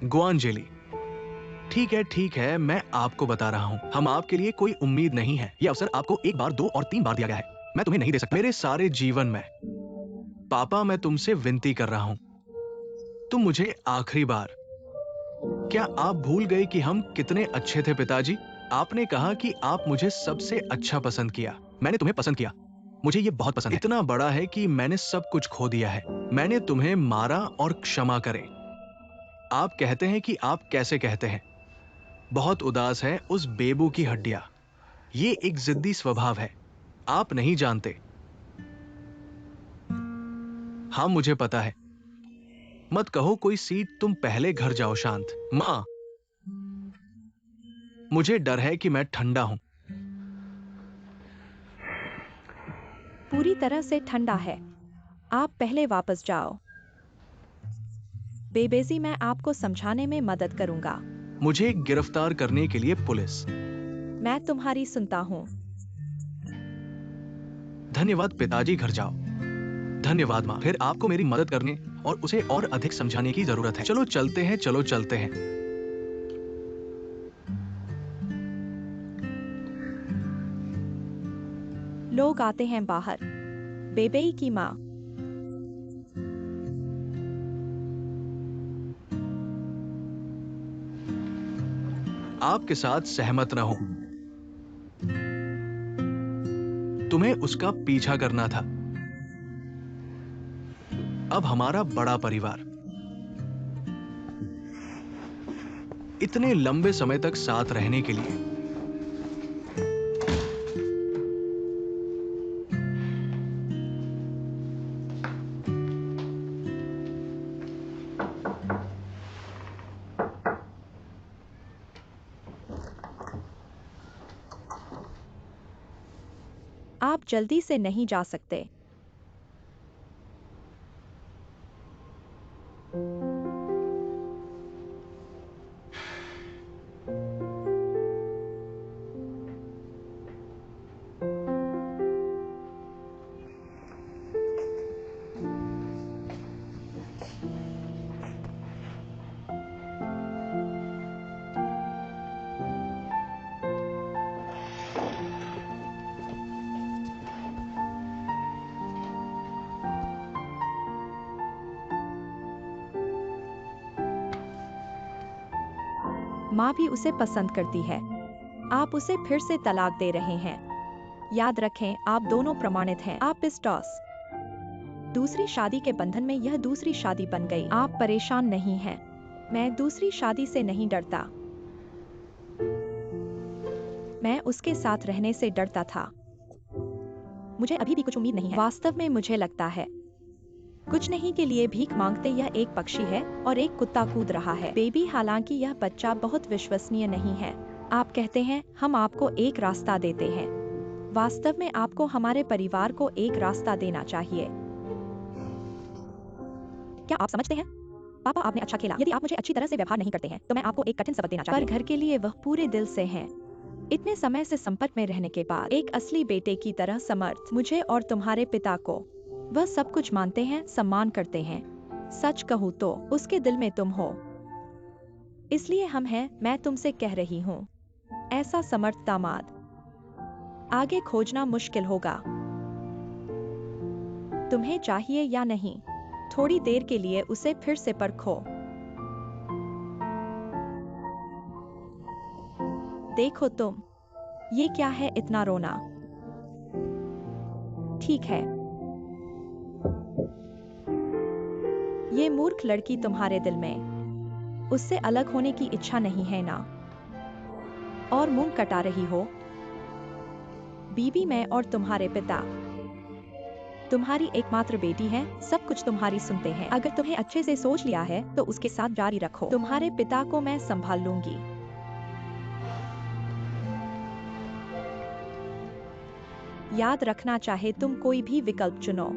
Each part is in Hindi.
गुआंजेली। ठीक है, मैं आपको बता रहा हूँ, हम आपके लिए कोई उम्मीद नहीं है। ये अवसर आपको 1 बार, 2 और 3 बार दिया गया है। मैं तुम्हें नहीं दे सकता। मेरे सारे जीवन में पापा, मैं तुमसे विनती कर रहा हूँ, तुम मुझे आखिरी बार, क्या आप भूल गए कि हम कितने अच्छे थे पिताजी? आपने कहा कि आप मुझे सबसे अच्छा पसंद किया। मैंने तुम्हें पसंद किया। मुझे ये बहुत पसंद है। इतना बड़ा है कि मैंने सब कुछ खो दिया है। मैंने तुम्हें मारा और क्षमा करें। आप कहते हैं कि आप कैसे कहते हैं? बहुत उदास है उस बेबू की हड्डियां। ये एक जिद्दी स्वभाव है। आप नहीं जानते। हाँ, मुझे पता है। मत कहो कोई सीट, तुम पहले घर जाओ शांत। माँ, मुझे डर है कि मैं ठंडा हूं। पूरी तरह से ठंडा है। आप पहले वापस जाओ। बेबेजी, मैं आपको समझाने में मदद करूंगा। मुझे गिरफ्तार करने के लिए पुलिस। मैं तुम्हारी सुनता हूँ। धन्यवाद पिताजी, घर जाओ। धन्यवाद माँ। फिर आपको मेरी मदद करने और उसे और अधिक समझाने की जरूरत है। चलो चलते हैं, चलो चलते हैं। लोग आते हैं बाहर। बेबेई की माँ। आपके साथ सहमत न हूं। तुम्हें उसका पीछा करना था। अब हमारा बड़ा परिवार, इतने लंबे समय तक साथ रहने के लिए। आप जल्दी से नहीं जा सकते। माँ भी उसे पसंद करती है। आप उसे फिर से तलाक दे रहे हैं। याद रखें, आप दोनों प्रमाणित हैं। आप पिस्टॉस। दूसरी शादी के बंधन में यह दूसरी शादी बन गई। आप परेशान नहीं हैं। मैं दूसरी शादी से नहीं डरता। मैं उसके साथ रहने से डरता था। मुझे अभी भी कुछ उम्मीद नहीं है। वास्तव में मुझे लगता है कुछ नहीं के लिए भीख मांगते यह एक पक्षी है और एक कुत्ता कूद रहा है। बेबी, हालांकि यह बच्चा बहुत विश्वसनीय नहीं है। आप कहते हैं हम आपको एक रास्ता देते हैं। वास्तव में आपको हमारे परिवार को एक रास्ता देना चाहिए। क्या आप समझते हैं? पापा, आपने अच्छा खेला। यदि आप मुझे अच्छी तरह से व्यवहार नहीं करते हैं तो मैं आपको एक कठिन सबक देना चाहिए। पर घर के लिए वह पूरे दिल से हैं। इतने समय से संपर्क में रहने के बाद एक असली बेटे की तरह समर्थ। मुझे और तुम्हारे पिता को वह सब कुछ मानते हैं, सम्मान करते हैं। सच कहूँ तो उसके दिल में तुम हो। इसलिए हम हैं। मैं तुमसे कह रही हूँ, ऐसा समर्थ दामाद आगे खोजना मुश्किल होगा। तुम्हें चाहिए या नहीं? थोड़ी देर के लिए उसे फिर से परखो। देखो तुम, ये क्या है इतना रोना? ठीक है, ये मूर्ख लड़की तुम्हारे दिल में उससे अलग होने की इच्छा नहीं है ना? और मुंह कटा रही हो। बीबी, मैं और तुम्हारे पिता तुम्हारी एकमात्र बेटी है। सब कुछ तुम्हारी सुनते हैं। अगर तुम्हें अच्छे से सोच लिया है तो उसके साथ जारी रखो। तुम्हारे पिता को मैं संभाल लूंगी। याद रखना, चाहे तुम कोई भी विकल्प चुनो,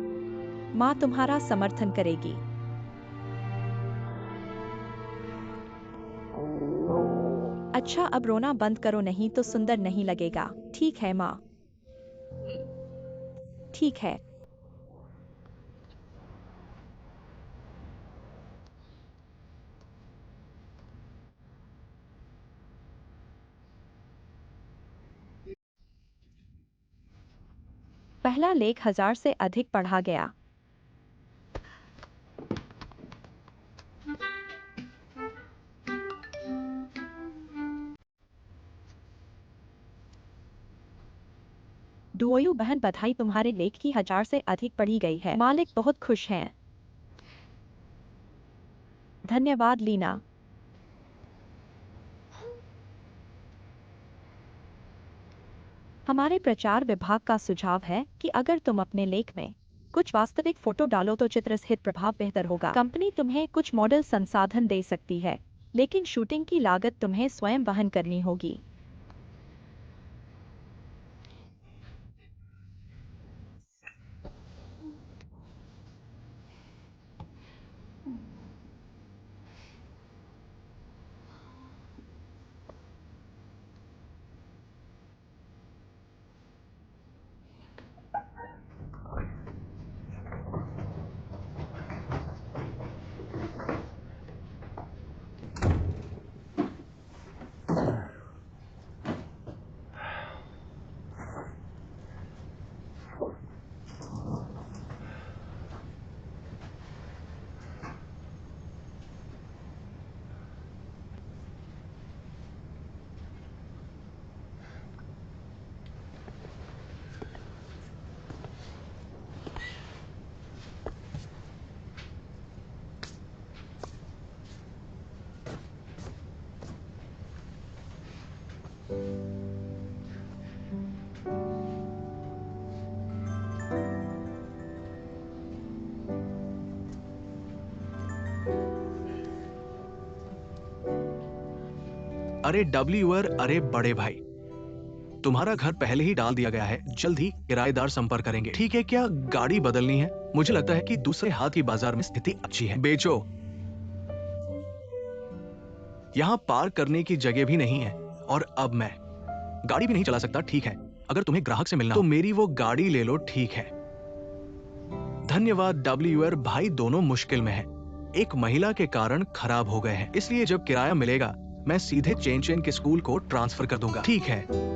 माँ तुम्हारा समर्थन करेगी। अच्छा, अब रोना बंद करो, नहीं तो सुंदर नहीं लगेगा। ठीक है माँ? ठीक है। पहला लेख 1000 से अधिक पढ़ा गया। डुओयू बहन, बधाई, तुम्हारे लेख की 1000 से अधिक पढ़ी गई है। मालिक बहुत खुश हैं। धन्यवाद लीना। हमारे प्रचार विभाग का सुझाव है कि अगर तुम अपने लेख में कुछ वास्तविक फोटो डालो तो चित्रस्थित प्रभाव बेहतर होगा। कंपनी तुम्हें कुछ मॉडल संसाधन दे सकती है, लेकिन शूटिंग की लागत तुम्हें स्वयं वहन करनी होगी। अरे डब्ल्यूअर, अरे बड़े भाई, तुम्हारा घर पहले ही डाल दिया गया है। जल्द ही किराएदार संपर्क करेंगे। ठीक है, क्या गाड़ी बदलनी है? मुझे लगता है कि दूसरे हाथ की बाजार में स्थिति अच्छी है। बेचो। यहाँ पार्क करने की जगह भी नहीं है, और अब मैं गाड़ी भी नहीं चला सकता। ठीक है, अगर तुम्हें ग्राहक से मिलना तो मेरी वो गाड़ी ले लो। ठीक है, धन्यवाद डब्ल्यूअर भाई। दोनों मुश्किल में हैं। एक महिला के कारण खराब हो गए हैं, इसलिए जब किराया मिलेगा मैं सीधे चेन चेन के स्कूल को ट्रांसफर कर दूंगा। ठीक है।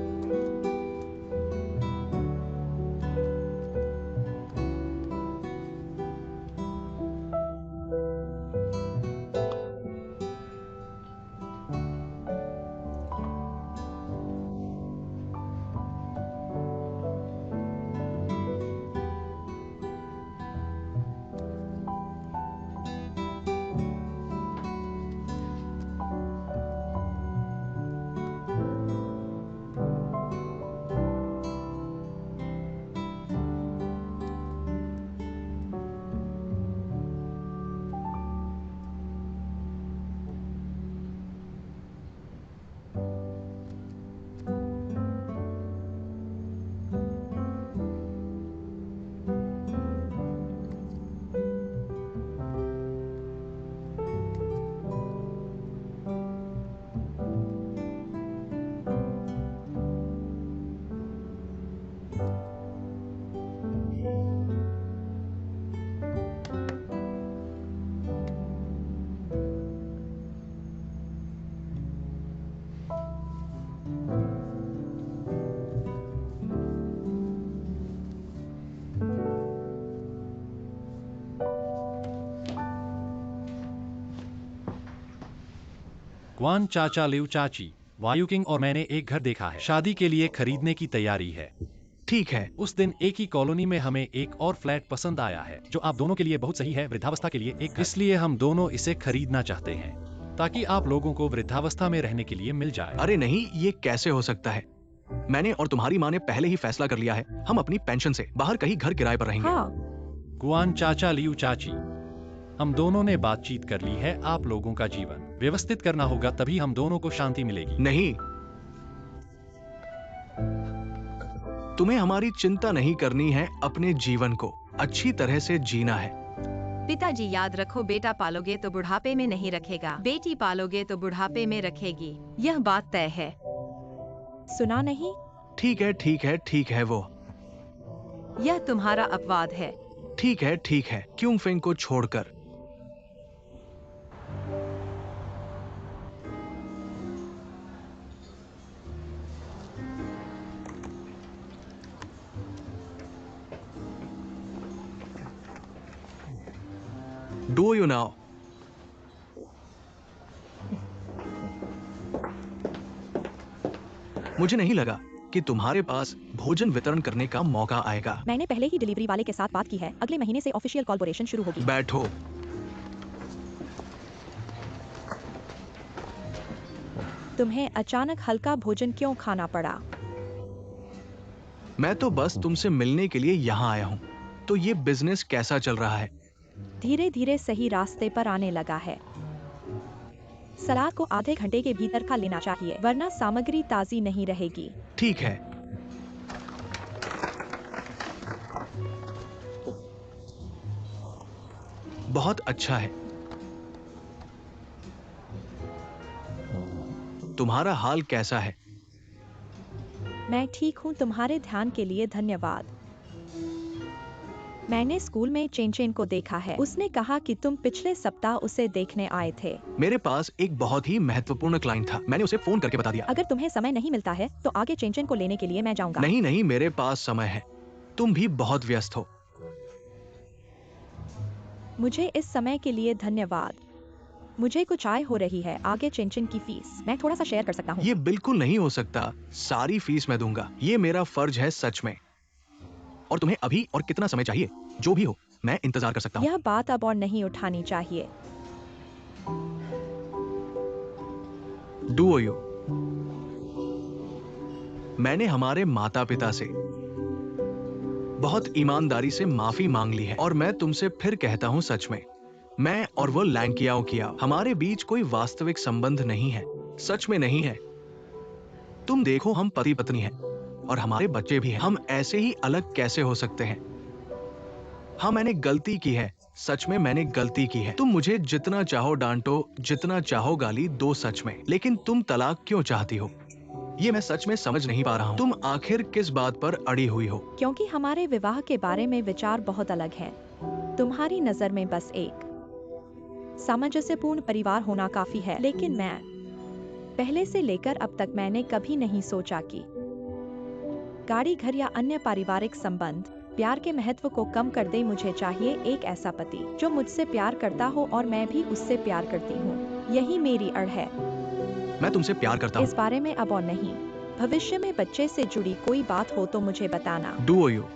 ग्वान चाचा लिव चाची, वायु किंग और मैंने एक घर देखा है। शादी के लिए खरीदने की तैयारी है। ठीक है। उस दिन एक ही कॉलोनी में हमें एक और फ्लैट पसंद आया है, जो आप दोनों के लिए बहुत सही है। वृद्धावस्था के लिए एक घर। इसलिए हम दोनों इसे खरीदना चाहते हैं, ताकि आप लोगों को वृद्धावस्था में रहने के लिए मिल जाए। अरे नहीं, ये कैसे हो सकता है? मैंने और तुम्हारी माँ ने पहले ही फैसला कर लिया है। हम अपनी पेंशन से बाहर कहीं घर किराए पर रहेंगे। हाँ, गुआन चाचा लियू चाची, हम दोनों ने बातचीत कर ली है। आप लोगों का जीवन व्यवस्थित करना होगा, तभी हम दोनों को शांति मिलेगी। नहीं, तुम्हें हमारी चिंता नहीं करनी है। अपने जीवन को अच्छी तरह से जीना है। पिताजी, याद रखो, बेटा पालोगे तो बुढ़ापे में नहीं रखेगा, बेटी पालोगे तो बुढ़ापे में रखेगी। यह बात तय है। सुना नहीं? ठीक है, ठीक है, ठीक है। वो यह तुम्हारा अपवाद है। ठीक है, ठीक है। क्यों फेंग को छोड़कर? Do you now? मुझे नहीं लगा कि तुम्हारे पास भोजन वितरण करने का मौका आएगा। मैंने पहले ही डिलीवरी वाले के साथ बात की है, अगले महीने से ऑफिशियल कॉर्पोरेशन शुरू होगी। बैठो। तुम्हें अचानक हल्का भोजन क्यों खाना पड़ा? मैं तो बस तुमसे मिलने के लिए यहाँ आया हूँ। तो ये बिजनेस कैसा चल रहा है? धीरे धीरे सही रास्ते पर आने लगा है। सलाद को आधे घंटे के भीतर खा लेना चाहिए, वरना सामग्री ताजी नहीं रहेगी। ठीक है। बहुत अच्छा है। तुम्हारा हाल कैसा है? मैं ठीक हूँ, तुम्हारे ध्यान के लिए धन्यवाद। मैंने स्कूल में चेन को देखा है। उसने कहा कि तुम पिछले सप्ताह उसे देखने आए थे। मेरे पास एक बहुत ही महत्वपूर्ण क्लाइंट था। मैंने उसे फोन करके बता दिया। अगर तुम्हें समय नहीं मिलता है तो आगे चेन को लेने के लिए मैं जाऊंगा। नहीं नहीं, मेरे पास समय है। तुम भी बहुत व्यस्त हो। मुझे इस समय के लिए धन्यवाद। मुझे कुछ आय हो रही है। आगे चेन की फीस मैं थोड़ा सा शेयर कर सकता हूँ। ये बिल्कुल नहीं हो सकता। सारी फीस मैं दूंगा। ये मेरा फर्ज है सच में। और तुम्हें अभी और कितना समय चाहिए? जो भी हो, मैं इंतजार कर सकता हूँ। यह बात अब और नहीं उठानी चाहिए। Do you? मैंने हमारे माता पिता से बहुत ईमानदारी से माफी मांग ली है और मैं तुमसे फिर कहता हूँ, सच में मैं और वो लैंकियाओ किया, हमारे बीच कोई वास्तविक संबंध नहीं है। सच में नहीं है। तुम देखो, हम पति पत्नी हैं और हमारे बच्चे भी हैं। हम ऐसे ही अलग कैसे हो सकते हैं? हाँ, मैंने गलती की है। सच में मैंने गलती की है। तुम मुझे जितना चाहो डांटो, जितना चाहो गाली दो, सच में। लेकिन तुम तलाक क्यों चाहती हो? ये मैं सच में समझ नहीं पा रहा हूँ। तुम आखिर किस बात पर अड़ी हुई हो? क्योंकि हमारे विवाह के बारे में विचार बहुत अलग हैं। तुम्हारी नजर में बस एक सामंजस्यपूर्ण परिवार होना काफी है, लेकिन मैं पहले से लेकर अब तक मैंने कभी नहीं सोचा कि गाड़ी, घर या अन्य पारिवारिक संबंध प्यार के महत्व को कम कर दे। मुझे चाहिए एक ऐसा पति जो मुझसे प्यार करता हो और मैं भी उससे प्यार करती हूँ। यही मेरी अड़ है। मैं तुमसे प्यार करता इस हूँ। बारे में अब और नहीं। भविष्य में बच्चे से जुड़ी कोई बात हो तो मुझे बताना। Do you?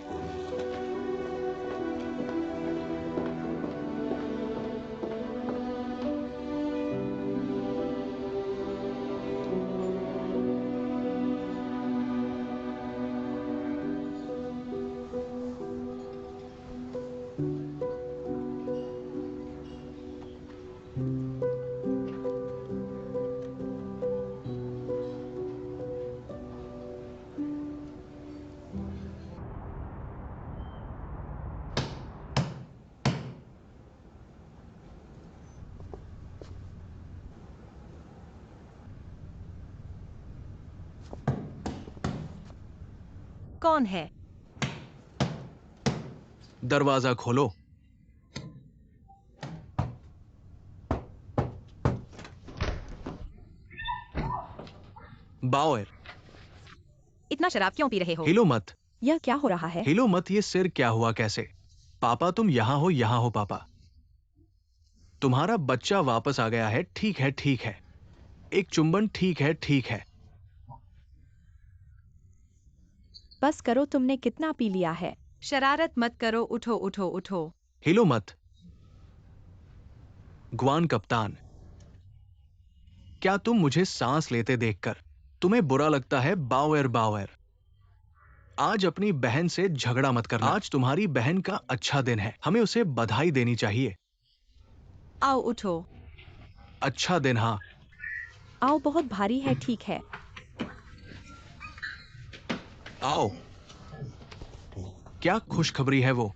कौन है? दरवाजा खोलो। बाओर, इतना शराब क्यों पी रहे हो? हिलो मत। यह क्या हो रहा है? हिलो मत। ये सिर क्या हुआ कैसे? पापा, तुम यहाँ हो, यहाँ हो पापा। तुम्हारा बच्चा वापस आ गया है। ठीक है, ठीक है। एक चुंबन। ठीक है, ठीक है। बस करो, तुमने कितना पी लिया है? शरारत मत करो, उठो उठो उठो। हिलो मत। ग्वान कप्तान, क्या तुम मुझे सांस लेते देखकर तुम्हें बुरा लगता है? बाओर, बाओर, आज अपनी बहन से झगड़ा मत करना। आज तुम्हारी बहन का अच्छा दिन है। हमें उसे बधाई देनी चाहिए। आओ उठो। अच्छा दिन। हाँ, आओ, बहुत भारी है। ठीक है। आओ। क्या खुशखबरी है वो?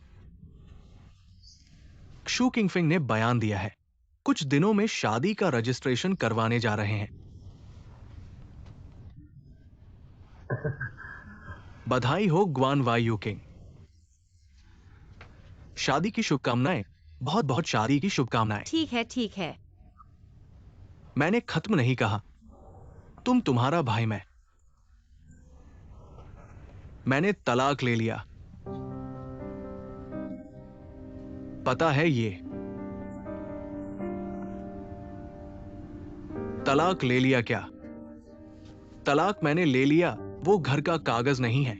शू किंगफिंग ने बयान दिया है, कुछ दिनों में शादी का रजिस्ट्रेशन करवाने जा रहे हैं। बधाई हो ग्वान वायु किंग। शादी की शुभकामनाएं। बहुत बहुत शादी की शुभकामनाएं। ठीक है, ठीक है। मैंने खत्म नहीं कहा। तुम्हारा भाई, मैंने तलाक ले लिया। पता है ये? तलाक ले लिया क्या? तलाक मैंने ले लिया, वो घर का कागज नहीं है।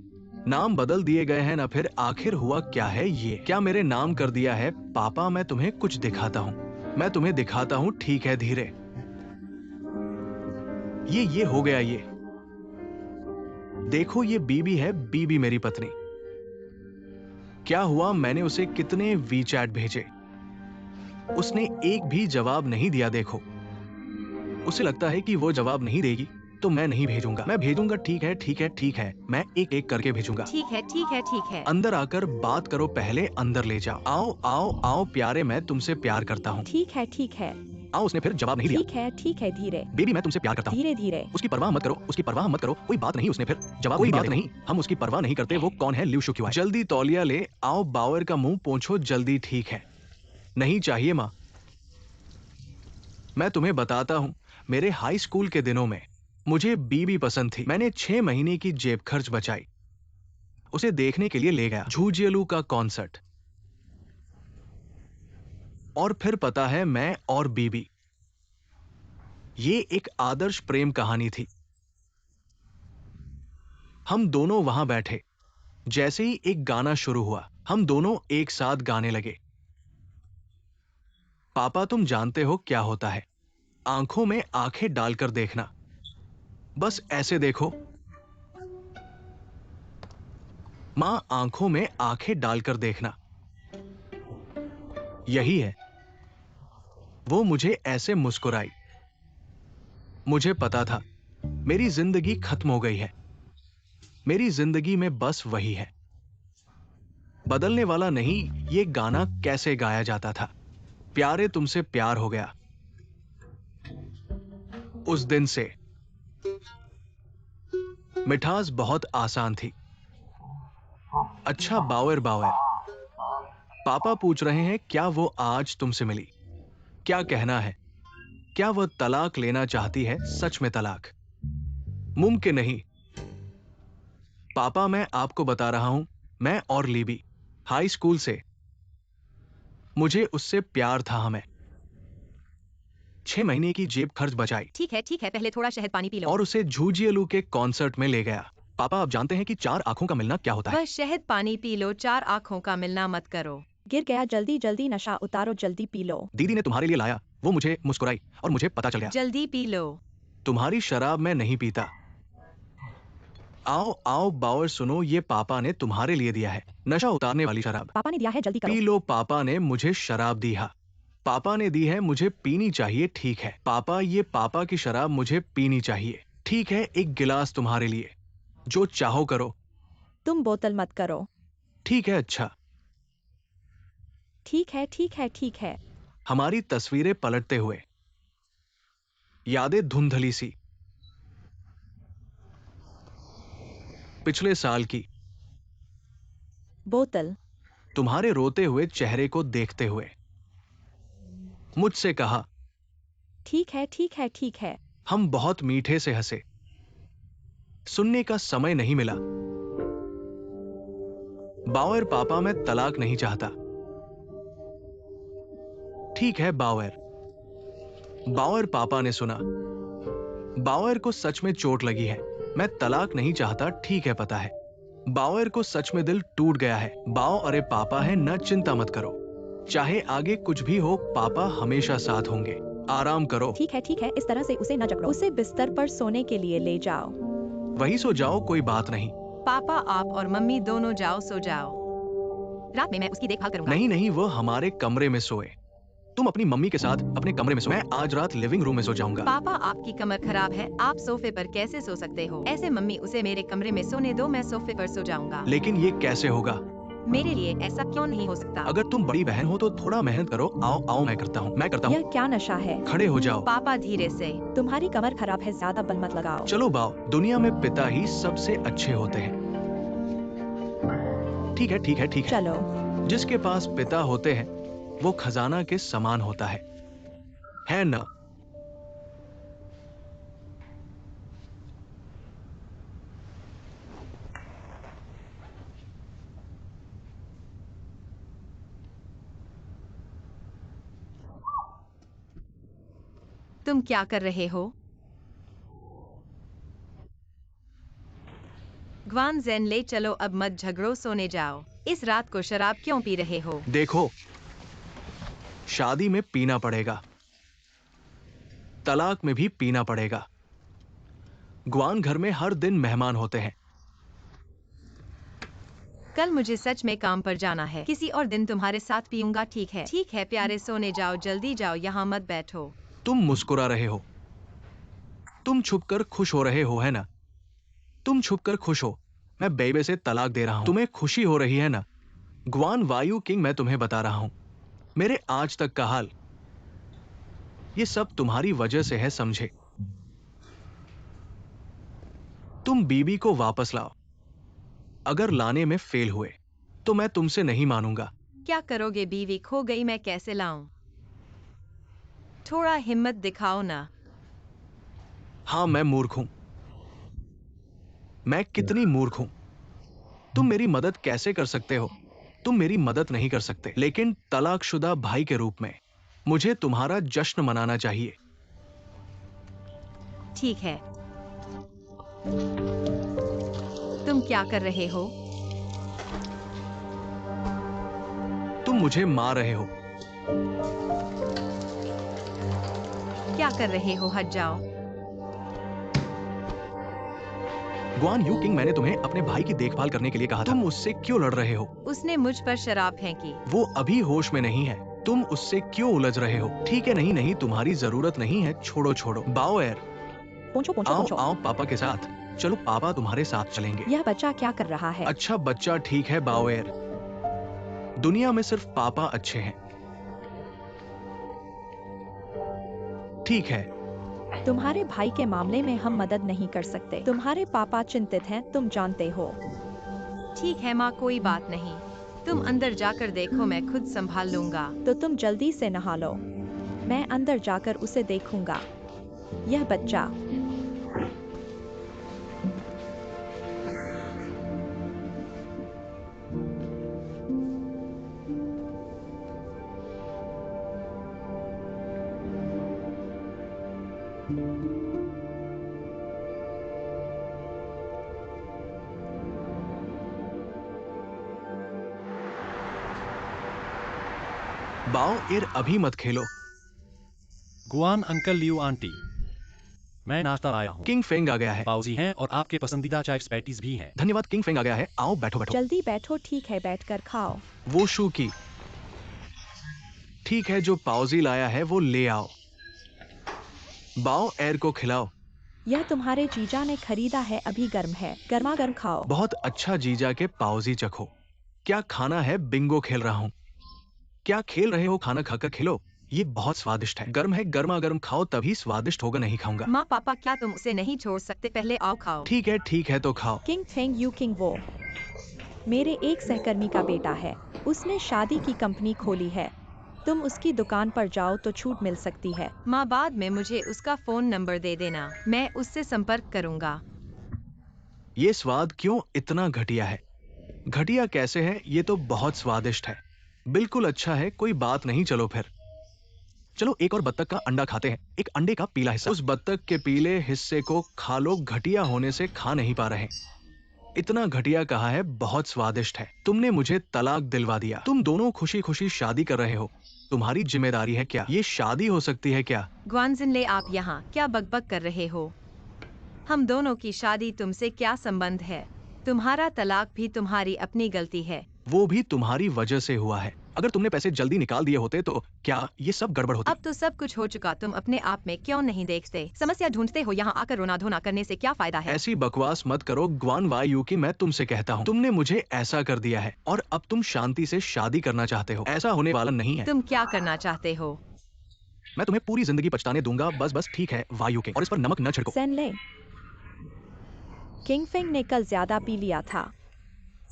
नाम बदल दिए गए हैं ना, फिर आखिर हुआ क्या है ये? क्या मेरे नाम कर दिया है? पापा मैं तुम्हें कुछ दिखाता हूँ, मैं तुम्हें दिखाता हूँ, ठीक है धीरे। ये हो गया ये। देखो ये बीबी है, बीबी मेरी पत्नी। क्या हुआ, मैंने उसे कितने वीचैट भेजे, उसने एक भी जवाब नहीं दिया। देखो उसे लगता है कि वो जवाब नहीं देगी तो मैं नहीं भेजूंगा। मैं भेजूंगा, ठीक है ठीक है ठीक है, मैं एक एक करके भेजूंगा। ठीक है ठीक है ठीक है। अंदर आकर बात करो, पहले अंदर ले जाओ। आओ आओ आओ प्यारे, मैं तुमसे प्यार करता हूँ। ठीक है ठीक है आओ। उसने फिर जवाब नहीं दिया। ठीक है धीरे बेबी मैं तुमसे प्यार करता हूँ। धीरे धीरे। उसकी परवाह मत करो, उसकी परवाह मत करो। कोई बात नहीं, उसने फिर जवाब कोई बात नहीं, हम उसकी परवाह नहीं करते। वो कौन है, लिव शुक्युआई। जल्दी तौलिया ले आओ, बावर का मुंह पोंछो जल्दी। ठीक है, नहीं चाहिए माँ। मैं तुम्हें बताता हूँ, मेरे हाई स्कूल के दिनों में मुझे बीबी पसंद थी। मैंने 6 महीने की जेब खर्च बचाई, उसे देखने के लिए ले गया, झूझियलू का कॉन्सर्ट। और फिर पता है, मैं और बीबी, ये एक आदर्श प्रेम कहानी थी। हम दोनों वहां बैठे, जैसे ही एक गाना शुरू हुआ हम दोनों एक साथ गाने लगे। पापा तुम जानते हो क्या होता है, आंखों में आंखें डालकर देखना, बस ऐसे देखो। मां, आंखों में आंखें डालकर देखना, यही है। वो मुझे ऐसे मुस्कुराई। मुझे पता था मेरी जिंदगी खत्म हो गई है, मेरी जिंदगी में बस वही है। बदलने वाला नहीं, ये गाना कैसे गाया जाता था। प्यारे तुमसे प्यार हो गया। उस दिन से मिठास बहुत आसान थी। अच्छा बावर बावर, पापा पूछ रहे हैं क्या वो आज तुमसे मिली? क्या कहना है? क्या वह तलाक लेना चाहती है, सच में तलाक? मुमकिन नहीं। पापा मैं आपको बता रहा हूं, मैं और लीबी हाई स्कूल से, मुझे उससे प्यार था। हमें 6 महीने की जेब खर्च बचाई ठीक है, पहले थोड़ा शहद पानी पी लो। और उसे झूझियलू के कॉन्सर्ट में ले गया। पापा आप जानते हैं कि 4 आंखों का मिलना क्या होता है? बस शहद पानी पी लो, 4 आँखों का मिलना मत करो। गिर गया, जल्दी जल्दी नशा उतारो, जल्दी पी लो। दीदी ने तुम्हारे लिए लाया, वो मुझे मुस्कुराई और मुझे पता चल गया जल्दी पी लो। तुम्हारी शराब मैं नहीं पीता। आओ आओ बावर सुनो, ये पापा ने तुम्हारे लिए दिया है, नशा उतारने वाली शराब। पापा ने दिया है, जल्दी करो। P low. पापा ने मुझे शराब दी है, पापा ने दी है, मुझे पीनी चाहिए। ठीक है पापा, ये पापा की शराब मुझे पीनी चाहिए। ठीक है, एक गिलास तुम्हारे लिए, जो चाहो करो। तुम बोतल मत करो। ठीक है अच्छा। ठीक है ठीक है ठीक है। हमारी तस्वीरें पलटते हुए, यादें धुंधली सी, पिछले साल की, बोतल। तुम्हारे रोते हुए चेहरे को देखते हुए मुझसे कहा, ठीक है ठीक है ठीक है। हम बहुत मीठे से हंसे। सुनने का समय नहीं मिला। बावर पापा मैं तलाक नहीं चाहता। ठीक है बावर। बावर पापा ने सुना। बावर को सच में चोट लगी है। मैं तलाक नहीं चाहता, ठीक है पता है। बावर को सच में दिल टूट गया है। बाव अरे पापा है न, चिंता मत करो, चाहे आगे कुछ भी हो पापा हमेशा साथ होंगे। आराम करो। ठीक है, इस तरह से उसे न जकड़ो। उसे बिस्तर पर सोने के लिए ले जाओ। वही सो जाओ, कोई बात नहीं। पापा आप और मम्मी दोनों जाओ, सो जाओ। रात में मैं उसकी देखभाल करूंगा। नहीं नहीं, वो हमारे कमरे में सोए। तुम अपनी मम्मी के साथ अपने कमरे में सो। मैं आज रात लिविंग रूम में सो जाऊंगा। पापा आपकी कमर खराब है, आप सोफे पर कैसे सो सकते हो? ऐसे मम्मी उसे मेरे कमरे में सोने दो, मैं सोफे पर सो जाऊंगा। लेकिन ये कैसे होगा? मेरे लिए ऐसा क्यों नहीं हो सकता? अगर तुम बड़ी बहन हो तो थोड़ा मेहनत करो। आओ आओ, मैं करता हूँ, मैं करता हूँ। यह क्या नशा है? खड़े हो जाओ। पापा धीरे से। तुम्हारी कमर खराब है, ज्यादा बल मत लगाओ। चलो बाव, दुनिया में पिता ही सबसे अच्छे होते हैं। ठीक है ठीक है ठीक है। चलो। जिसके पास पिता होते हैं वो खजाना के समान होता है ना? तुम क्या कर रहे हो? ग्वान ज़ेनले, चलो अब मत झगड़ो, सोने जाओ। इस रात को शराब क्यों पी रहे हो? देखो, शादी में पीना पड़ेगा, तलाक में भी पीना पड़ेगा। ग्वान घर में हर दिन मेहमान होते हैं। कल मुझे सच में काम पर जाना है, किसी और दिन तुम्हारे साथ पीऊंगा, ठीक है? ठीक है प्यारे, सोने जाओ, जल्दी जाओ, यहाँ मत बैठो। तुम मुस्कुरा रहे हो, तुम छुपकर खुश हो रहे हो, है ना? तुम छुपकर खुश हो। मैं बेबे से तलाक दे रहा हूं, तुम्हें खुशी हो रही है ना? ग्वान वायु किंग, मैं तुम्हें बता रहा हूं, मेरे आज तक का हाल, ये सब तुम्हारी वजह से है, समझे? तुम बीबी को वापस लाओ। अगर लाने में फेल हुए तो मैं तुमसे नहीं मानूंगा। क्या करोगे? बीवी खो गई, मैं कैसे लाऊं? थोड़ा हिम्मत दिखाओ ना। हाँ, मैं मूर्ख हूं, मैं कितनी मूर्ख हूं। तुम मेरी मदद कैसे कर सकते हो? तुम मेरी मदद नहीं कर सकते, लेकिन तलाकशुदा भाई के रूप में मुझे तुम्हारा जश्न मनाना चाहिए। ठीक है। तुम क्या कर रहे हो? तुम मुझे मार रहे हो। क्या कर रहे हो? हट जाओ। ग्वान यू किंग, मैंने तुम्हें अपने भाई की देखभाल करने के लिए कहा था। तुम उससे क्यों लड़ रहे हो? उसने मुझ पर शराब फेंकी। वो अभी होश में नहीं है, तुम उससे क्यों उलझ रहे हो? ठीक है, नहीं नहीं, तुम्हारी जरूरत नहीं है, छोड़ो छोड़ो। बाओएर, पोंछो पोंछो आओ पोंछो। आओ पापा के साथ चलो, पापा तुम्हारे साथ चलेंगे। यह बच्चा क्या कर रहा है? अच्छा बच्चा, ठीक है बाओएर, दुनिया में सिर्फ पापा अच्छे हैं। ठीक है, तुम्हारे भाई के मामले में हम मदद नहीं कर सकते। तुम्हारे पापा चिंतित हैं, तुम जानते हो। ठीक है माँ, कोई बात नहीं। तुम अंदर जाकर देखो, मैं खुद संभाल लूंगा। तो तुम जल्दी से नहा लो, मैं अंदर जाकर उसे देखूंगा। यह बच्चा, बाओएर अभी मत खेलो। गुआन अंकल, लियो आंटी, मैं नाश्ता आया हूँ। किंग फेंग आ गया है। पाउजी हैं और आपके पसंदीदा चाय पैटीज भी हैं। धन्यवाद, किंग फेंग आ गया है। आओ बैठो बैठो। जल्दी बैठो। ठीक है, बैठकर खाओ। वो शू की, ठीक है, जो पाउजी लाया है वो ले आओ। बाओएर को खिलाओ। यह तुम्हारे जीजा ने खरीदा है, अभी गर्म है, गर्मा गर्म खाओ। बहुत अच्छा, जीजा के पाउजी चखो। क्या खाना है? बिंगो खेल रहा हूँ। क्या खेल रहे हो? खाना खाकर खेलो, ये बहुत स्वादिष्ट है, गर्म है, गर्मा गर्म खाओ, तभी स्वादिष्ट होगा, नहीं खाऊंगा। माँ पापा, क्या तुम उसे नहीं छोड़ सकते? पहले आओ खाओ। ठीक है तो खाओ। किंग फेंग यू किंग, वो मेरे एक सहकर्मी का बेटा है, उसने शादी की कंपनी खोली है। तुम उसकी दुकान पर जाओ तो छूट मिल सकती है। माँ, बाद में मुझे उसका फोन नंबर दे देना, मैं उससे संपर्क करूंगा। ये स्वाद क्यों इतना घटिया है? घटिया कैसे है? ये तो बहुत स्वादिष्ट है, बिल्कुल अच्छा है, कोई बात नहीं। चलो फिर, चलो एक और बत्तख का अंडा खाते हैं, एक अंडे का पीला हिस्सा। उस बत्तख के पीले हिस्से को खा लो, घटिया होने से खा नहीं पा रहे। इतना घटिया कहा है, बहुत स्वादिष्ट है। तुमने मुझे तलाक दिलवा दिया। तुम दोनों खुशी खुशी शादी कर रहे हो, तुम्हारी जिम्मेदारी है क्या? ये शादी हो सकती है क्या? ग्वान ज़ेनले, आप यहाँ क्या बकबक कर रहे हो? हम दोनों की शादी तुमसे क्या संबंध है? तुम्हारा तलाक भी तुम्हारी अपनी गलती है। वो भी तुम्हारी वजह से हुआ है। अगर तुमने पैसे जल्दी निकाल दिए होते तो क्या ये सब गड़बड़ होती? अब तो सब कुछ हो चुका, तुम अपने आप में क्यों नहीं देखते? समस्या ढूंढते हो, यहाँ आकर रोना धोना करने से क्या फायदा है? ऐसी बकवास मत करो ग्वान वायु की, मैं तुमसे कहता हूँ, तुमने मुझे ऐसा कर दिया है और अब तुम शांति से शादी करना चाहते हो। ऐसा होने वाला नहीं है। तुम क्या करना चाहते हो? मैं तुम्हें पूरी जिंदगी पछताने दूंगा। बस बस, ठीक है वायु के, और इस पर नमक न छिड़को। ज़ेनले, किंग फेंग ने कल ज्यादा पी लिया था,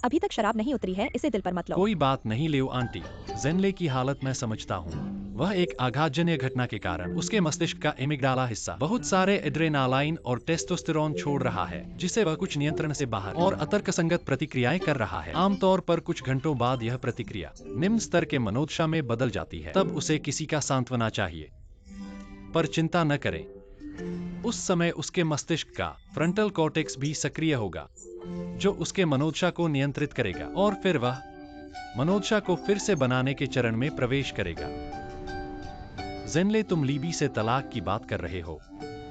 अभी तक शराब नहीं उतरी है, इसे दिल पर मत लो। कोई बात नहीं लियो आंटी, ज़ेनले की हालत मैं समझता हूँ। वह एक आघातजन्य घटना के कारण उसके मस्तिष्क का एमिग्डाला हिस्सा बहुत सारे एड्रेनालाइन और टेस्टोस्टेरोन छोड़ रहा है, जिससे वह कुछ नियंत्रण से बाहर और अतर्कसंगत प्रतिक्रियाएं कर रहा है। आमतौर पर कुछ घंटों बाद यह प्रतिक्रिया निम्न स्तर के मनोदशा में बदल जाती है, तब उसे किसी का सांत्वना चाहिए। पर चिंता न करें, उस समय उसके मस्तिष्क का फ्रंटल कॉर्टेक्स भी सक्रिय होगा, जो उसके मनोदशा को नियंत्रित करेगा, और फिर वह मनोदशा को फिर से बनाने के चरण में प्रवेश करेगा। ज़ेनले, तुम लीबी से तलाक की बात कर रहे हो।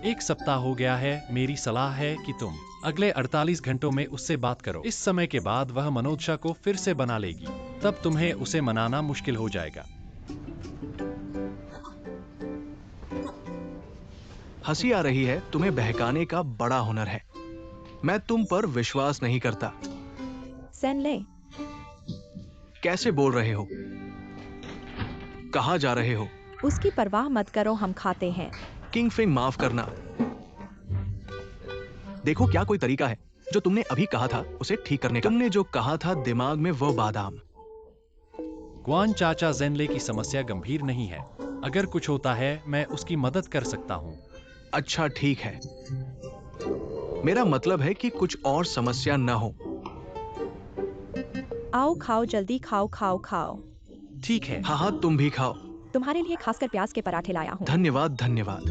1 सप्ताह हो गया है। मेरी सलाह है कि तुम अगले 48 घंटों में उससे बात करो। इस समय के बाद वह मनोदशा को फिर से बना लेगी। तब तुम्हें उसे मनाना मुश्किल हो जाएगा। हंसी आ रही है। तुम्हें बहकाने का बड़ा हुनर है। मैं तुम पर विश्वास नहीं करता। ज़ेनले, कैसे बोल रहे हो? कहाँ जा रहे हो? उसकी परवाह मत करो, हम खाते हैं। किंग फिंग, माफ करना। देखो, क्या कोई तरीका है जो तुमने अभी कहा था उसे ठीक करने का? तुमने जो कहा था दिमाग में वो बादाम। ग्वान चाचा, ज़ेनले की समस्या गंभीर नहीं है। अगर कुछ होता है मैं उसकी मदद कर सकता हूँ। अच्छा, ठीक है। मेरा मतलब है कि कुछ और समस्या न हो। आओ खाओ, जल्दी खाओ खाओ खाओ। ठीक है। हाँ हाँ, तुम भी खाओ। तुम्हारे लिए खासकर प्याज के पराठे लाया हूँ। धन्यवाद धन्यवाद।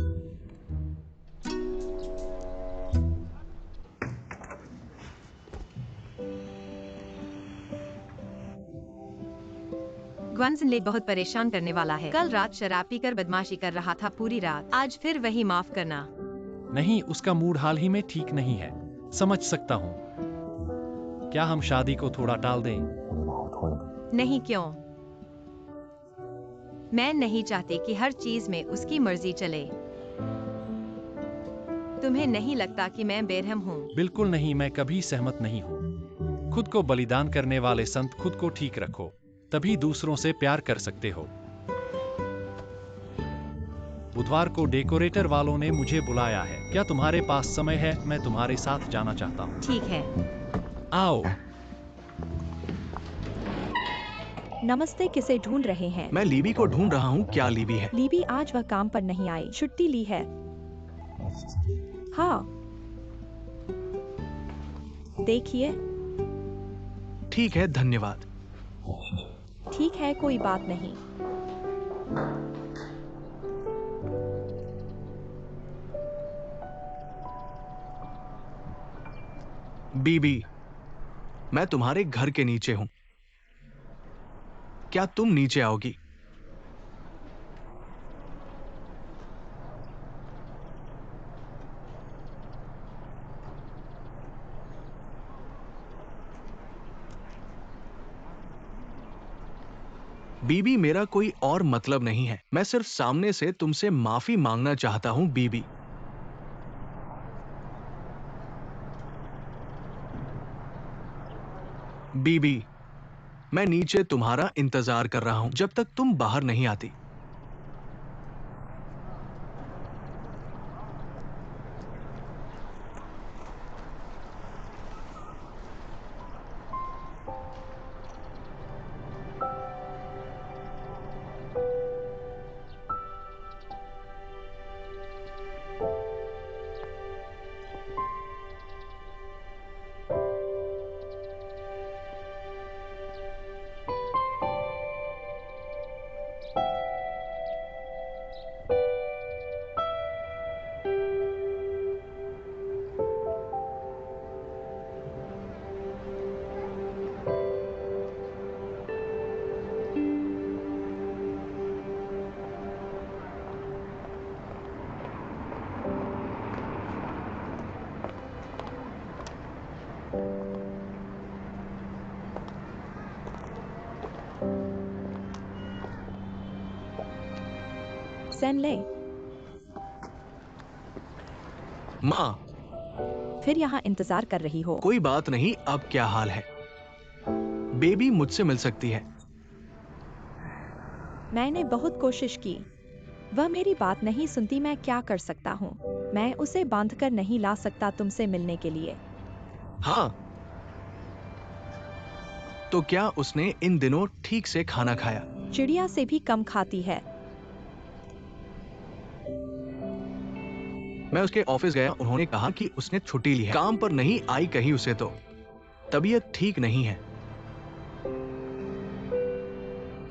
ग्वान ज़ेनले बहुत परेशान करने वाला है। कल रात शराब पीकर बदमाशी कर रहा था पूरी रात। आज फिर वही, माफ करना। नहीं, उसका मूड हाल ही में ठीक नहीं है। समझ सकता हूँ। क्या हम शादी को थोड़ा टाल दें? नहीं, क्यों? मैं नहीं चाहती कि हर चीज में उसकी मर्जी चले। तुम्हें नहीं लगता कि मैं बेरहम हूँ? बिल्कुल नहीं, मैं कभी सहमत नहीं हूँ। खुद को बलिदान करने वाले संत, खुद को ठीक रखो, तभी दूसरों से प्यार कर सकते हो। बुधवार को डेकोरेटर वालों ने मुझे बुलाया है। क्या तुम्हारे पास समय है? मैं तुम्हारे साथ जाना चाहता हूँ। ठीक है। आओ। नमस्ते, किसे ढूंढ रहे हैं? मैं लीबी को ढूंढ रहा हूँ। क्या लीबी है? लीबी, आज वह काम पर नहीं आई, छुट्टी ली है। हाँ, देखिए। ठीक है, धन्यवाद। ठीक है, कोई बात नहीं। बीबी, मैं तुम्हारे घर के नीचे हूं। क्या तुम नीचे आओगी? बीबी, मेरा कोई और मतलब नहीं है। मैं सिर्फ सामने से तुमसे माफी मांगना चाहता हूं, बीबी। बीबी, मैं नीचे तुम्हारा इंतजार कर रहा हूं जब तक तुम बाहर नहीं आती। ज़ेनले, माँ, फिर यहाँ इंतजार कर रही हो? कोई बात नहीं। अब क्या हाल है? बेबी मुझसे मिल सकती है। मैंने बहुत कोशिश की, वह मेरी बात नहीं सुनती। मैं क्या कर सकता हूँ? मैं उसे बांधकर नहीं ला सकता तुमसे मिलने के लिए। हाँ, तो क्या उसने इन दिनों ठीक से खाना खाया? चिड़िया से भी कम खाती है। मैं उसके ऑफिस गया, उन्होंने कहा कि उसने छुट्टी ली है। काम पर नहीं आई कहीं उसे तो तबीयत ठीक नहीं है।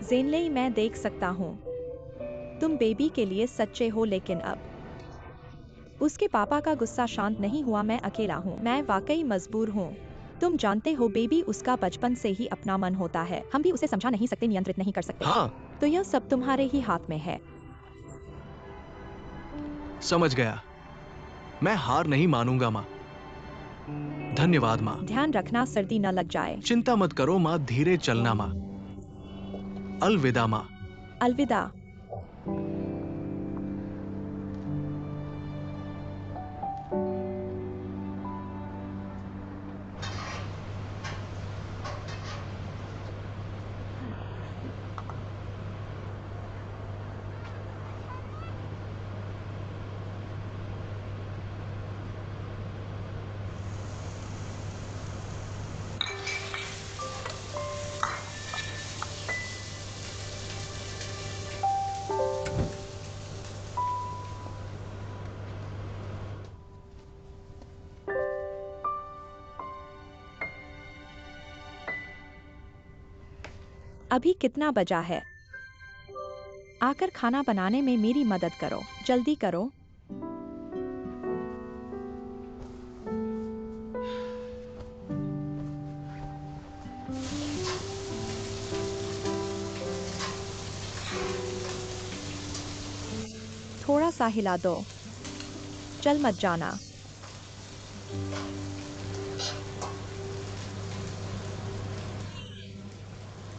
ज़ेनले, मैं देख सकता हूँ तुम बेबी के लिए सच्चे हो, लेकिन अब उसके पापा का गुस्सा शांत नहीं हुआ। मैं अकेला हूँ, मैं वाकई मजबूर हूँ। तुम जानते हो बेबी, उसका बचपन से ही अपना मन होता है। हम भी उसे समझा नहीं सकते, नियंत्रित नहीं कर सकते। हाँ, तो यह सब तुम्हारे ही हाथ में है। समझ गया। मैं हार नहीं मानूंगा माँ। धन्यवाद माँ। ध्यान रखना सर्दी न लग जाए। चिंता मत करो माँ, धीरे चलना माँ। अलविदा माँ। अलविदा। अभी कितना बजा है? आकर खाना बनाने में मेरी मदद करो, जल्दी करो। थोड़ा सा हिला दो, चल मत जाना।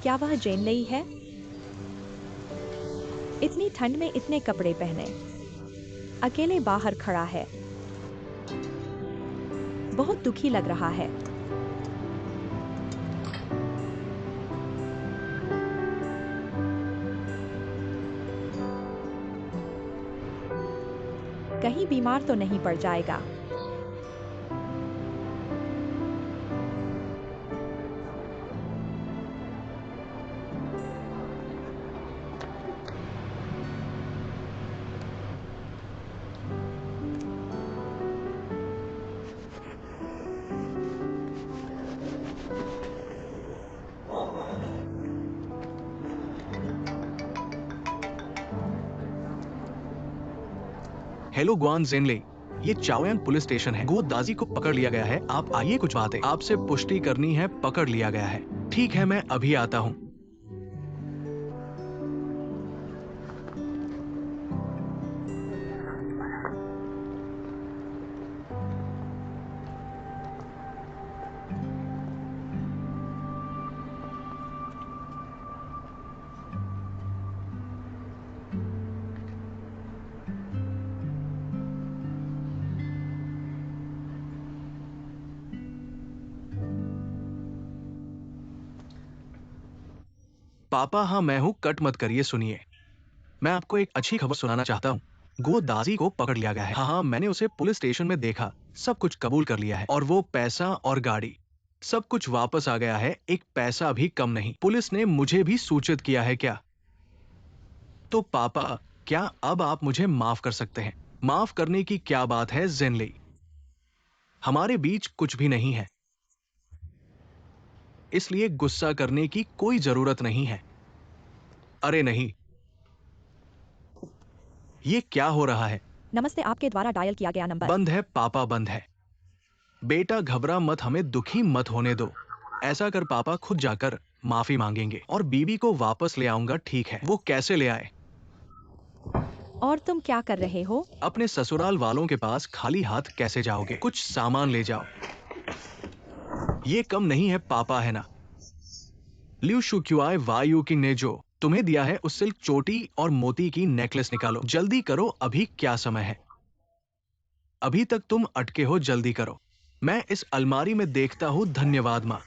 क्या वह जेनलेई है? इतनी ठंड में इतने कपड़े पहने, अकेले बाहर खड़ा है। बहुत दुखी लग रहा है। कहीं बीमार तो नहीं पड़ जाएगा? हेलो गुआन जेनले, ये चाओयांग पुलिस स्टेशन है। गो दाजी को पकड़ लिया गया है। आप आइए, कुछ बात है आपसे पुष्टि करनी है। पकड़ लिया गया है। ठीक है, मैं अभी आता हूँ। पापा, हाँ मैं हूँ। कट मत करिए, सुनिए। मैं आपको एक अच्छी खबर सुनाना चाहता हूँ। गो दाजी को पकड़ लिया गया है। हाँ, मैंने उसे पुलिस स्टेशन में देखा। सब कुछ कबूल कर लिया है, और वो पैसा और गाड़ी सब कुछ वापस आ गया है। एक पैसा भी कम नहीं। पुलिस ने मुझे भी सूचित किया है। क्या तो पापा, क्या अब आप मुझे माफ कर सकते हैं? माफ करने की क्या बात है जेनली, हमारे बीच कुछ भी नहीं है, इसलिए गुस्सा करने की कोई जरूरत नहीं है। अरे नहीं, ये क्या हो रहा है? नमस्ते, आपके द्वारा डायल किया गया नंबर बंद है पापा, बंद है। बेटा घबरा मत, हमें दुखी मत होने दो। ऐसा कर पापा, खुद जाकर माफी मांगेंगे और बीबी को वापस ले आऊंगा। ठीक है? वो कैसे ले आए? और तुम क्या कर रहे हो? अपने ससुराल वालों के पास खाली हाथ कैसे जाओगे? कुछ सामान ले जाओ। ये कम नहीं है पापा, है ना? लिu शुक्युआई वायु किंग ने जो तुम्हें दिया है, उस सिल्क चोटी और मोती की नेकलेस निकालो। जल्दी करो, अभी क्या समय है? अभी तक तुम अटके हो, जल्दी करो। मैं इस अलमारी में देखता हूं। धन्यवाद माँ।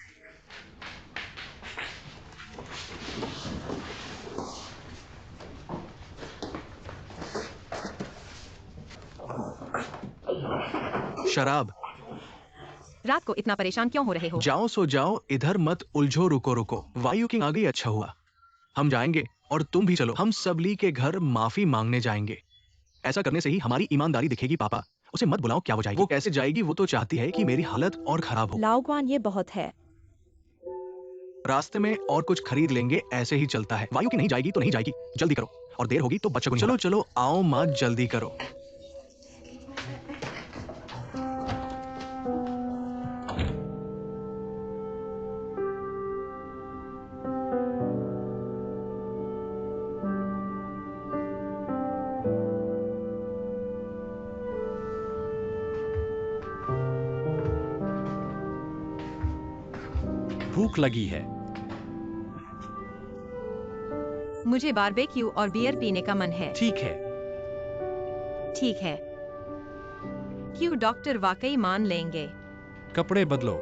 शराब। रात को इतना परेशान क्यों हो रहे हो? जाओ सो जाओ, इधर मत उलझो। रुको रुको, वायु किंग आ गई। अच्छा हुआ, हम जाएंगे और तुम भी चलो। हम सब ली के घर माफी मांगने जाएंगे। ऐसा करने से ही हमारी ईमानदारी दिखेगी। पापा, उसे मत बुलाओ। क्या वो जाएगी? वो कैसे जाएगी? वो तो चाहती है कि मेरी हालत और खराब हो। लाओग्वान, ये बहुत है। रास्ते में और कुछ खरीद लेंगे, ऐसे ही चलता है। वायु की नहीं जाएगी तो नहीं जाएगी। जल्दी करो, और देर होगी तो बच्चों को। चलो चलो, आओ माँ, जल्दी करो। भूख लगी है। मुझे बारबेक्यू और बियर पीने का मन है। ठीक है। ठीक है। क्यों डॉक्टर वाकई मान लेंगे? कपड़े बदलो।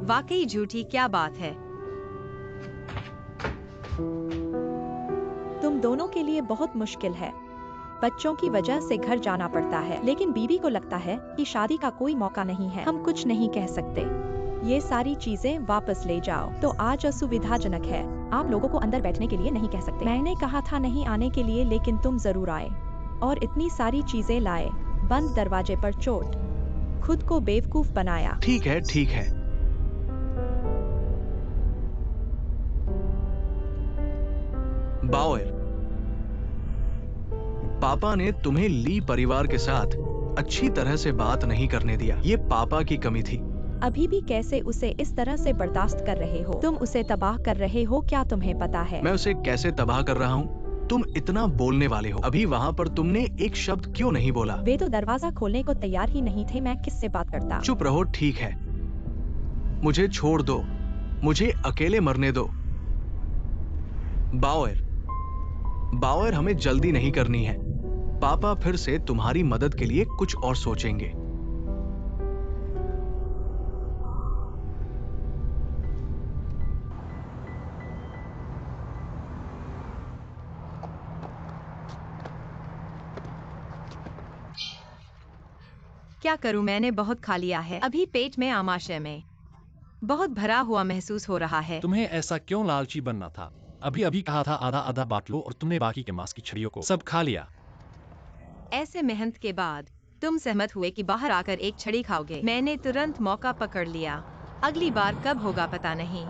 वाकई झूठी क्या बात है? तुम दोनों के लिए बहुत मुश्किल है। बच्चों की वजह से घर जाना पड़ता है, लेकिन बीवी को लगता है कि शादी का कोई मौका नहीं है। हम कुछ नहीं कह सकते। ये सारी चीजें वापस ले जाओ। तो आज असुविधाजनक है। आप लोगों को अंदर बैठने के लिए नहीं कह सकते। मैंने कहा था नहीं आने के लिए, लेकिन तुम जरूर आए और इतनी सारी चीजें लाए। बंद दरवाजे पर चोट, खुद को बेवकूफ बनाया। ठीक है, ठीक है। बाउएर, पापा ने तुम्हें ली परिवार के साथ अच्छी तरह से बात नहीं करने दिया। ये पापा की कमी थी। अभी भी कैसे उसे इस तरह से बर्दाश्त कर रहे हो? तुम उसे तबाह कर रहे हो, क्या तुम्हें पता है? मैं उसे कैसे तबाह कर रहा हूँ? तुम इतना बोलने वाले हो। अभी वहाँ पर तुमने एक शब्द क्यों नहीं बोला? वे तो दरवाजा खोलने को तैयार ही नहीं थे। मैं किससे बात करता? चुप रहो। ठीक है, मुझे छोड़ दो। मुझे अकेले मरने दो। बाउएर, बाउएर, हमें जल्दी नहीं करनी है। पापा फिर से तुम्हारी मदद के लिए कुछ और सोचेंगे। क्या करूं? मैंने बहुत खा लिया है। अभी पेट में आमाशय में बहुत भरा हुआ महसूस हो रहा है। तुम्हें ऐसा क्यों लालची बनना था? अभी अभी कहा था आधा आधा बांट लो और तुमने बाकी के मांस की छड़ियों को सब खा लिया। ऐसे मेहनत के बाद तुम सहमत हुए कि बाहर आकर एक छड़ी खाओगे। मैंने तुरंत मौका पकड़ लिया। अगली बार कब होगा पता नहीं।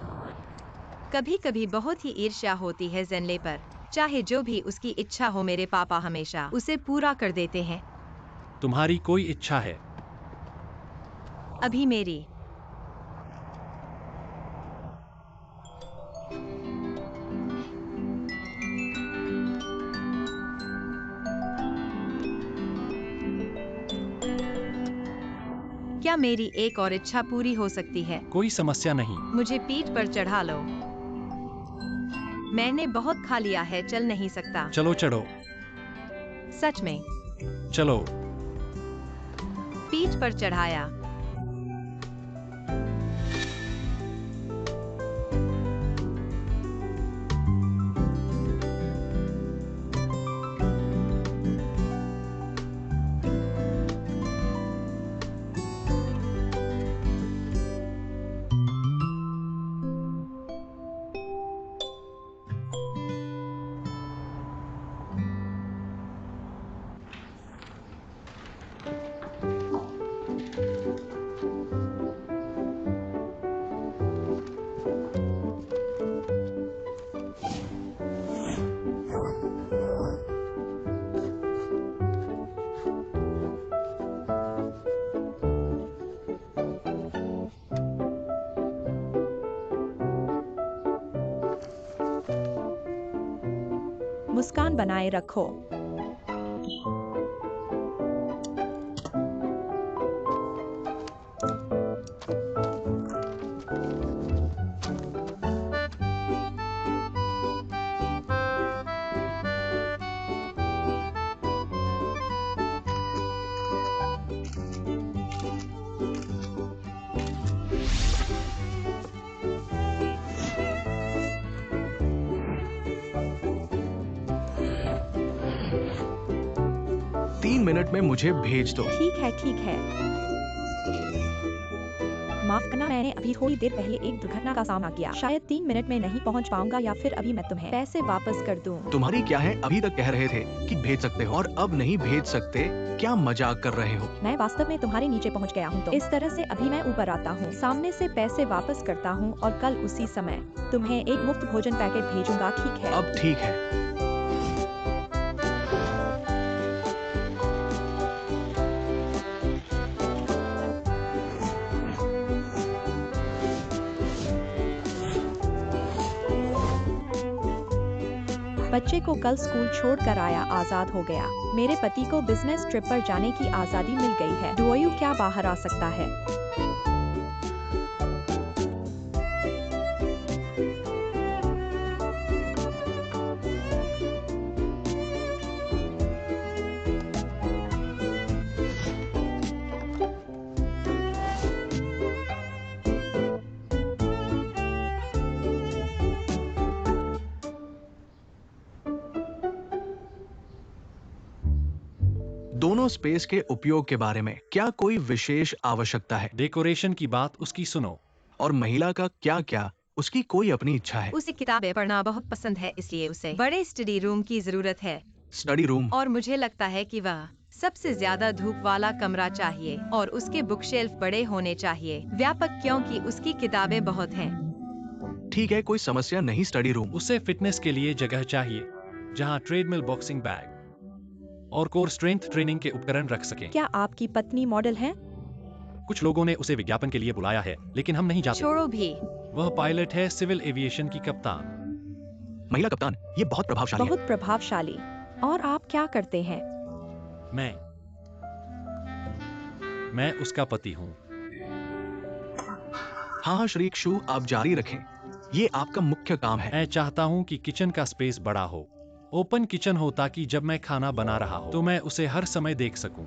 कभी कभी बहुत ही ईर्ष्या होती है ज़ेनले पर। चाहे जो भी उसकी इच्छा हो, मेरे पापा हमेशा उसे पूरा कर देते हैं। तुम्हारी कोई इच्छा है? अभी मेरी। क्या मेरी एक और इच्छा पूरी हो सकती है? कोई समस्या नहीं। मुझे पीठ पर चढ़ा लो। मैंने बहुत खा लिया है, चल नहीं सकता। चलो चढ़ो। सच में? चलो। पीठ पर चढ़ाया। मुस्कान बनाए रखो। तीन मिनट में मुझे भेज दो। ठीक है, ठीक है। माफ करना, मैंने अभी थोड़ी देर पहले एक दुर्घटना का सामना किया। शायद 3 मिनट में नहीं पहुंच पाऊंगा, या फिर अभी मैं तुम्हें पैसे वापस कर दूं। तुम्हारी क्या है? अभी तक कह रहे थे कि भेज सकते हो और अब नहीं भेज सकते। क्या मजाक कर रहे हो? मैं वास्तव में तुम्हारे नीचे पहुंच गया हूं, तो इस तरह से अभी मैं ऊपर आता हूं, सामने से पैसे वापस करता हूं और कल उसी समय तुम्हें एक मुफ्त भोजन पैकेट भेजूंगा, ठीक है? अब ठीक है। बच्चे को कल स्कूल छोड़कर आया, आजाद हो गया। मेरे पति को बिजनेस ट्रिप पर जाने की आजादी मिल गई है। डुओयू क्या बाहर आ सकता है? दोनों स्पेस के उपयोग के बारे में क्या कोई विशेष आवश्यकता है? डेकोरेशन की बात उसकी सुनो। और महिला का क्या क्या उसकी कोई अपनी इच्छा है? उसे किताबें पढ़ना बहुत पसंद है, इसलिए उसे बड़े स्टडी रूम की जरूरत है। Study room. और मुझे लगता है कि वह सबसे ज्यादा धूप वाला कमरा चाहिए और उसके बुक शेल्फ बड़े होने चाहिए, व्यापक, क्योंकि उसकी किताबें बहुत हैं। ठीक है, कोई समस्या नहीं। Study room. उसे फिटनेस के लिए जगह चाहिए जहां ट्रेडमिल, बॉक्सिंग बैग और कोर स्ट्रेंथ ट्रेनिंग के उपकरण रख सकें। क्या आपकी पत्नी मॉडल है? कुछ लोगों ने उसे विज्ञापन के लिए बुलाया है, लेकिन हम नहीं जाते। छोड़ो भी। वह पायलट है, सिविल एविएशन की कप्तान। महिला कप्तान, ये बहुत प्रभावशाली है। बहुत प्रभावशाली। और आप क्या करते हैं? मैं उसका पति हूँ। हाँ, श्रीक शू, आप जारी रखें। ये आपका मुख्य काम है। मैं चाहता हूँ कि किचन का स्पेस बड़ा हो, ओपन किचन हो, ताकि जब मैं खाना बना रहा हूँ तो मैं उसे हर समय देख सकूं।